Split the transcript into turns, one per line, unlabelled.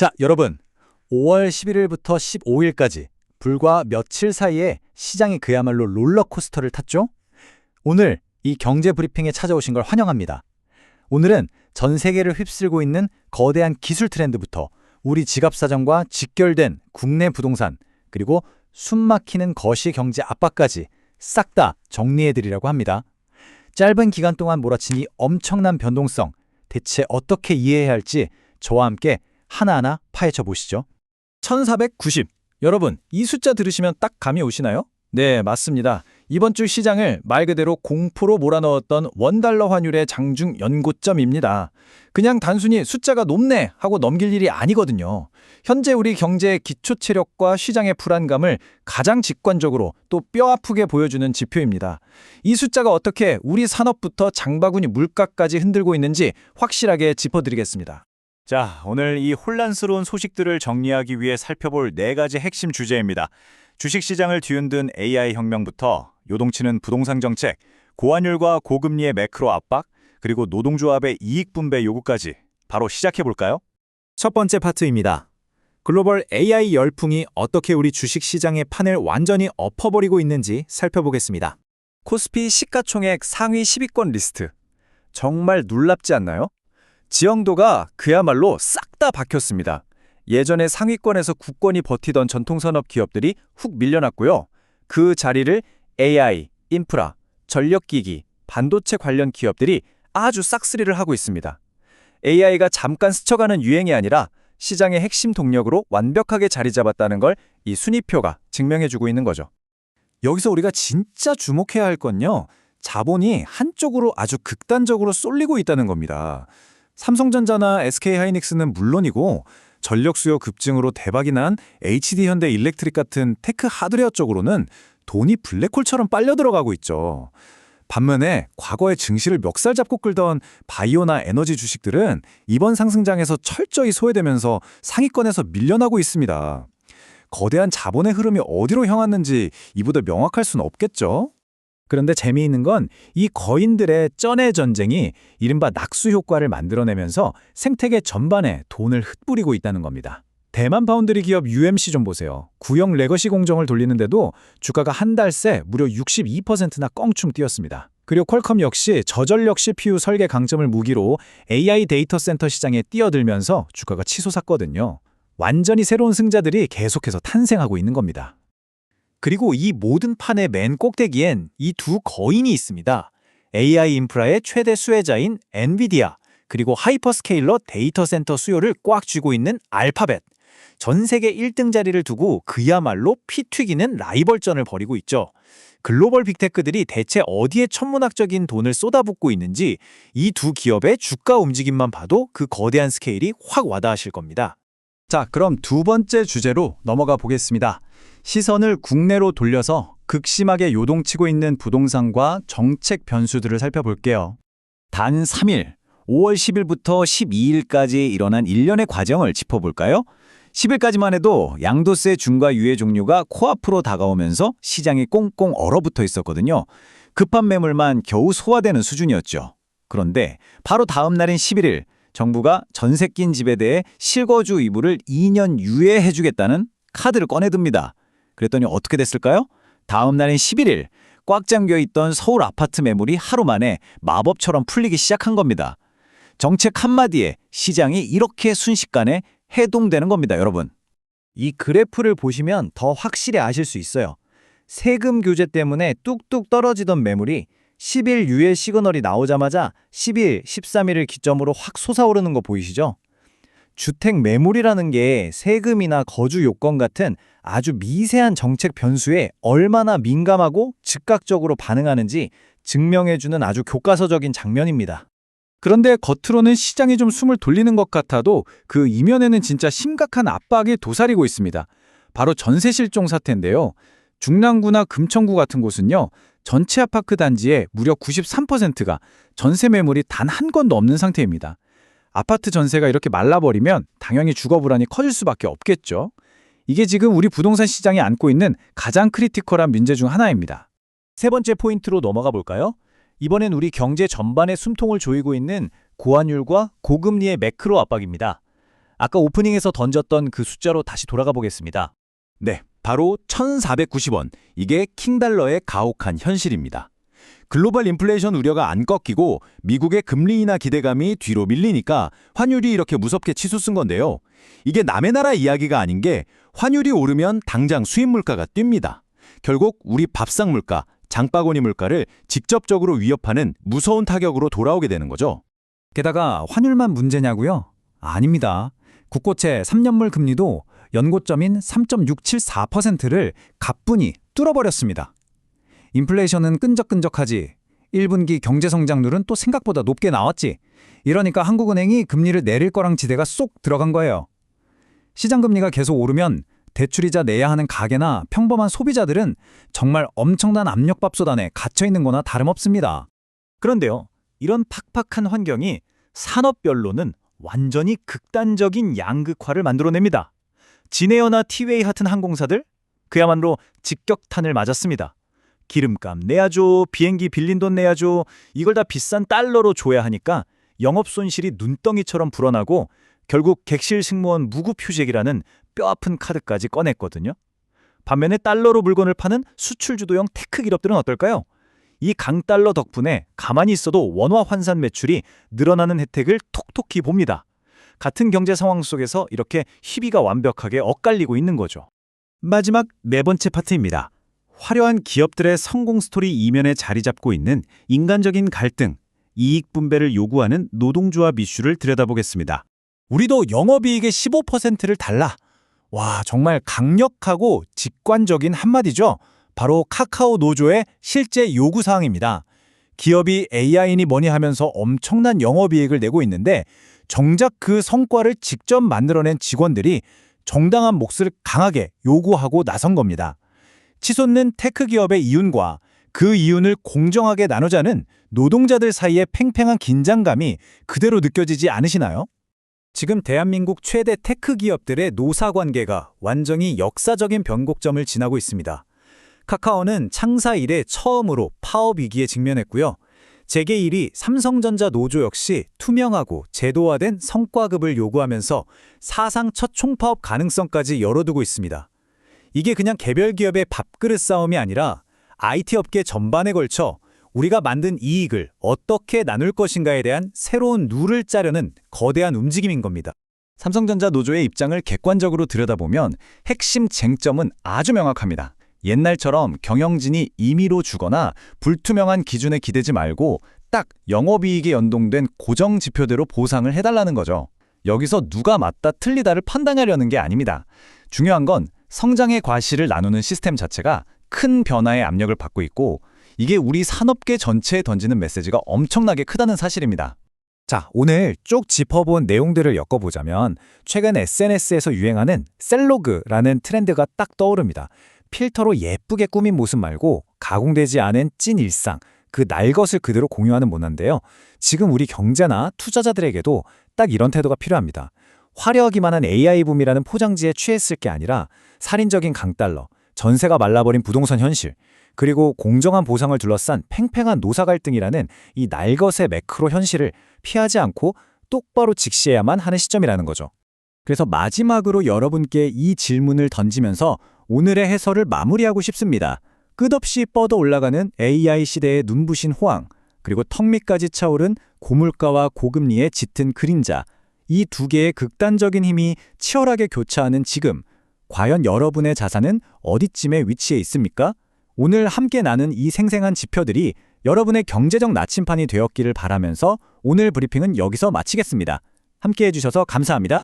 자, 여러분. 5월 11일부터 15일까지 불과 며칠 사이에 시장이 그야말로 롤러코스터를 탔죠? 오늘 이 경제 브리핑에 찾아오신 걸 환영합니다. 오늘은 전 세계를 휩쓸고 있는 거대한 기술 트렌드부터 우리 지갑 사정과 직결된 국내 부동산, 그리고 숨막히는 거시 경제 압박까지 싹 다 정리해드리려고 합니다. 짧은 기간 동안 몰아친 이 엄청난 변동성, 대체 어떻게 이해해야 할지 저와 함께 하나하나 파헤쳐 보시죠.
1490. 여러분, 이 숫자 들으시면 딱 감이 오시나요? 네, 맞습니다. 이번 주 시장을 말 그대로 공포로 몰아넣었던 원달러 환율의 장중 연고점입니다. 그냥 단순히 숫자가 높네 하고 넘길 일이 아니거든요. 현재 우리 경제의 기초 체력과 시장의 불안감을 가장 직관적으로 또 뼈아프게 보여주는 지표입니다. 이 숫자가 어떻게 우리 산업부터 장바구니 물가까지 흔들고 있는지 확실하게 짚어드리겠습니다.
자, 오늘 이 혼란스러운 소식들을 정리하기 위해 살펴볼 4가지 핵심 주제입니다. 주식시장을 뒤흔든 AI 혁명부터 요동치는 부동산 정책, 고환율과 고금리의 매크로 압박, 그리고 노동조합의 이익 분배 요구까지 바로 시작해볼까요?
첫 번째 파트입니다. 글로벌 AI 열풍이 어떻게 우리 주식시장의 판을 완전히 엎어버리고 있는지 살펴보겠습니다. 코스피 시가총액 상위 10위권 리스트. 정말 놀랍지 않나요? 지형도가 그야말로 싹 다 바뀌었습니다. 예전에 상위권에서 굳건히 버티던 전통산업 기업들이 훅 밀려났고요. 그 자리를 AI, 인프라, 전력기기, 반도체 관련 기업들이 아주 싹쓸이를 하고 있습니다. AI가 잠깐 스쳐가는 유행이 아니라 시장의 핵심 동력으로 완벽하게 자리 잡았다는 걸 이 순위표가 증명해주고 있는 거죠. 여기서 우리가 진짜 주목해야 할 건요, 자본이 한쪽으로 아주 극단적으로 쏠리고 있다는 겁니다. 삼성전자나 SK하이닉스는 물론이고 전력 수요 급증으로 대박이 난 HD현대 일렉트릭 같은 테크 하드웨어 쪽으로는 돈이 블랙홀처럼 빨려 들어가고 있죠. 반면에 과거에 증시를 멱살 잡고 끌던 바이오나 에너지 주식들은 이번 상승장에서 철저히 소외되면서 상위권에서 밀려나고 있습니다. 거대한 자본의 흐름이 어디로 향했는지 이보다 명확할 수는 없겠죠? 그런데 재미있는 건 이 거인들의 쩐의 전쟁이 이른바 낙수 효과를 만들어내면서 생태계 전반에 돈을 흩뿌리고 있다는 겁니다. 대만 파운드리 기업 UMC 좀 보세요. 구형 레거시 공정을 돌리는데도 주가가 한 달 새 무려 62%나 껑충 뛰었습니다. 그리고 퀄컴 역시 저전력 CPU 설계 강점을 무기로 AI 데이터 센터 시장에 뛰어들면서 주가가 치솟았거든요. 완전히 새로운 승자들이 계속해서 탄생하고 있는 겁니다. 그리고 이 모든 판의 맨 꼭대기엔 이 두 거인이 있습니다. AI 인프라의 최대 수혜자인 엔비디아, 그리고 하이퍼스케일러 데이터 센터 수요를 꽉 쥐고 있는 알파벳. 전 세계 1등 자리를 두고 그야말로 피 튀기는 라이벌전을 벌이고 있죠. 글로벌 빅테크들이 대체 어디에 천문학적인 돈을 쏟아붓고 있는지 이 두 기업의 주가 움직임만 봐도 그 거대한 스케일이 확 와닿으실 겁니다.
자, 그럼 두 번째 주제로 넘어가 보겠습니다. 시선을 국내로 돌려서 극심하게 요동치고 있는 부동산과 정책 변수들을 살펴볼게요.
단 3일, 5월 10일부터 12일까지 일어난 일련의 과정을 짚어볼까요? 10일까지만 해도 양도세 중과 유예 종료가 코앞으로 다가오면서 시장이 꽁꽁 얼어붙어 있었거든요. 급한 매물만 겨우 소화되는 수준이었죠. 그런데 바로 다음 날인 11일, 정부가 전세 낀 집에 대해 실거주 의무를 2년 유예해주겠다는 카드를 꺼내듭니다. 그랬더니 어떻게 됐을까요? 다음 날인 11일, 꽉 잠겨있던 서울 아파트 매물이 하루 만에 마법처럼 풀리기 시작한 겁니다. 정책 한마디에 시장이 이렇게 순식간에 해동되는 겁니다, 여러분.
이 그래프를 보시면 더 확실히 아실 수 있어요. 세금 규제 때문에 뚝뚝 떨어지던 매물이 10일 유예 시그널이 나오자마자 10일, 13일을 기점으로 확 솟아오르는 거 보이시죠? 주택 매물이라는 게 세금이나 거주 요건 같은 아주 미세한 정책 변수에 얼마나 민감하고 즉각적으로 반응하는지 증명해주는 아주 교과서적인 장면입니다.
그런데 겉으로는 시장이 좀 숨을 돌리는 것 같아도 그 이면에는 진짜 심각한 압박이 도사리고 있습니다. 바로 전세 실종 사태인데요. 중랑구나 금천구 같은 곳은요, 전체 아파트 단지의 무려 93%가 전세 매물이 단 한 건도 없는 상태입니다. 아파트 전세가 이렇게 말라버리면 당연히 주거 불안이 커질 수밖에 없겠죠. 이게 지금 우리 부동산 시장이 안고 있는 가장 크리티컬한 문제 중 하나입니다.
세 번째 포인트로 넘어가 볼까요? 이번엔 우리 경제 전반에 숨통을 조이고 있는 고환율과 고금리의 매크로 압박입니다.
아까 오프닝에서 던졌던 그 숫자로 다시 돌아가 보겠습니다.
네, 바로 1,490원. 이게 킹달러의 가혹한 현실입니다. 글로벌 인플레이션 우려가 안 꺾이고 미국의 금리 인하 기대감이 뒤로 밀리니까 환율이 이렇게 무섭게 치솟은 건데요. 이게 남의 나라 이야기가 아닌 게 환율이 오르면 당장 수입 물가가 뜁니다. 결국 우리 밥상 물가, 장바구니 물가를 직접적으로 위협하는 무서운 타격으로 돌아오게 되는 거죠.
게다가 환율만 문제냐고요? 아닙니다. 국고채 3년물 금리도 연고점인 3.674%를 가뿐히 뚫어버렸습니다. 인플레이션은 끈적끈적하지. 1분기 경제성장률은 또 생각보다 높게 나왔지. 이러니까 한국은행이 금리를 내릴 거랑 지대가 쏙 들어간 거예요. 시장금리가 계속 오르면 대출이자 내야 하는 가게나 평범한 소비자들은 정말 엄청난 압력밥솥 안에 갇혀있는 거나 다름없습니다.
그런데요, 이런 팍팍한 환경이 산업별로는 완전히 극단적인 양극화를 만들어냅니다. 진에어나 티웨이 같은 항공사들? 그야말로 직격탄을 맞았습니다. 기름값 내야죠, 비행기 빌린 돈 내야죠, 이걸 다 비싼 달러로 줘야 하니까 영업 손실이 눈덩이처럼 불어나고 결국 객실 승무원 무급 휴직이라는 뼈아픈 카드까지 꺼냈거든요. 반면에 달러로 물건을 파는 수출 주도형 테크 기업들은 어떨까요? 이 강달러 덕분에 가만히 있어도 원화 환산 매출이 늘어나는 혜택을 톡톡히 봅니다. 같은 경제 상황 속에서 이렇게 희비가 완벽하게 엇갈리고 있는 거죠. 마지막 네 번째 파트입니다. 화려한 기업들의 성공 스토리 이면에 자리 잡고 있는 인간적인 갈등, 이익 분배를 요구하는 노동조합 이슈를 들여다보겠습니다.
우리도 영업이익의 15%를 달라. 와, 정말 강력하고 직관적인 한마디죠. 바로 카카오 노조의 실제 요구사항입니다. 기업이 AI니 뭐니 하면서 엄청난 영업이익을 내고 있는데 정작 그 성과를 직접 만들어낸 직원들이 정당한 몫을 강하게 요구하고 나선 겁니다. 치솟는 테크 기업의 이윤과 그 이윤을 공정하게 나누자는 노동자들 사이의 팽팽한 긴장감이 그대로 느껴지지 않으시나요? 지금 대한민국 최대 테크 기업들의 노사 관계가 완전히 역사적인 변곡점을 지나고 있습니다. 카카오는 창사 이래 처음으로 파업 위기에 직면했고요. 제1위 삼성전자 노조 역시 투명하고 제도화된 성과급을 요구하면서 사상 첫 총파업 가능성까지 열어두고 있습니다. 이게 그냥 개별 기업의 밥그릇 싸움이 아니라 IT 업계 전반에 걸쳐 우리가 만든 이익을 어떻게 나눌 것인가에 대한 새로운 룰을 짜려는 거대한 움직임인 겁니다.
삼성전자 노조의 입장을 객관적으로 들여다보면 핵심 쟁점은 아주 명확합니다. 옛날처럼 경영진이 임의로 주거나 불투명한 기준에 기대지 말고 딱 영업이익에 연동된 고정 지표대로 보상을 해달라는 거죠. 여기서 누가 맞다 틀리다를 판단하려는 게 아닙니다. 중요한 건 성장의 과실을 나누는 시스템 자체가 큰 변화의 압력을 받고 있고 이게 우리 산업계 전체에 던지는 메시지가 엄청나게 크다는 사실입니다.
자, 오늘 쭉 짚어본 내용들을 엮어보자면 최근 SNS에서 유행하는 셀로그라는 트렌드가 딱 떠오릅니다. 필터로 예쁘게 꾸민 모습 말고 가공되지 않은 찐 일상, 그 날 것을 그대로 공유하는 문화인데요. 지금 우리 경제나 투자자들에게도 딱 이런 태도가 필요합니다. 화려하기만 한 AI 붐이라는 포장지에 취했을 게 아니라 살인적인 강달러, 전세가 말라버린 부동산 현실, 그리고 공정한 보상을 둘러싼 팽팽한 노사 갈등이라는 이 날것의 매크로 현실을 피하지 않고 똑바로 직시해야만 하는 시점이라는 거죠.
그래서 마지막으로 여러분께 이 질문을 던지면서 오늘의 해설을 마무리하고 싶습니다. 끝없이 뻗어 올라가는 AI 시대의 눈부신 호황, 그리고 턱 밑까지 차오른 고물가와 고금리의 짙은 그림자, 이 두 개의 극단적인 힘이 치열하게 교차하는 지금, 과연 여러분의 자산은 어디쯤에 위치해 있습니까? 오늘 함께 나눈 이 생생한 지표들이 여러분의 경제적 나침판이 되었기를 바라면서 오늘 브리핑은 여기서 마치겠습니다. 함께 해주셔서 감사합니다.